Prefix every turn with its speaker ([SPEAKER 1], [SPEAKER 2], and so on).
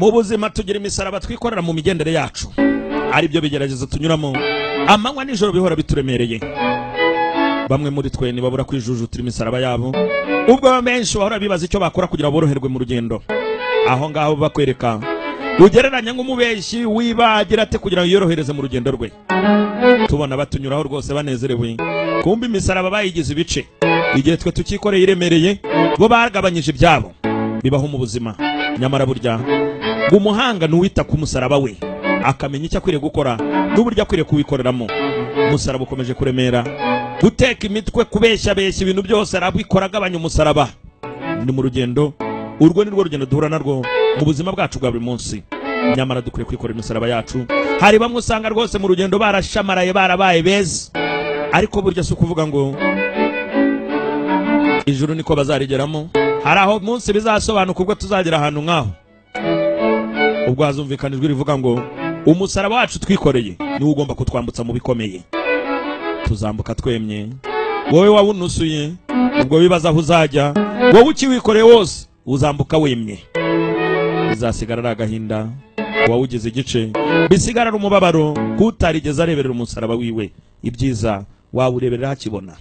[SPEAKER 1] mu buzima tugira imisaraba twikorera mu migendere yacu, ari byo bigeragezo tunyuramo, amanywa nijoro bihora bituremereye. Bamwe muri twe ntibabura kwijujutira imisaraba yabo, ubwo benshi bahora bibaza icyo bakora kugira boroherwe mu rugendo. Aho ngaho bakwereka ugereranya nk'umubeshyi wibagira ate kugira ngo yorohereze mu rugendo rwe. Tubona batunyuraho rwose banezerewe, kumbe imisaraba bayigize ibice. Igihe twe tukikoreye iremereye, bo bagabanyije ibyabo bibaho mu buzima. Nyamara burya umuhanga n'uwita ku musaraba we, akamenya icyo akwiriye gukora n'uburyo akwiriye kuwikoreramo. Umusaraba ukomeje kuremera, guteka imitwe, kubeshya ibintu byose arabikora agabanya umusaraba. Ni mu rugendo, urwo ni rwo rugendo duhura narwo mu buzima bwacu bwa buri munsi. Nyamara dukwiye kwikorera imisaraba yacu. Hari bamwe usanga rwose mu rugendo barashamaraye, barabaye beza, ariko burya si ukuvuga ngo ijuru niko bazarigeramo. Hari aho munsi bizasobanuka ubwo tuzagera ahantu nk'aho, ubwo hazumvikana ijwi rivuga ngo umusaraba wacu twikoreye niwo ugomba kutwambutsa mu bikomeye. Tuzambuka twemye. Wowe wawunusuye, ubwo wibaza aho uzajya, wowe ukiwikoreye wose uzambuka wemye. Bizasigara ari agahinda wawugize igice, bisigarara umubabaro kutarigeze areberera umusaraba wiwe. Ibyiza wawureberera hakibona.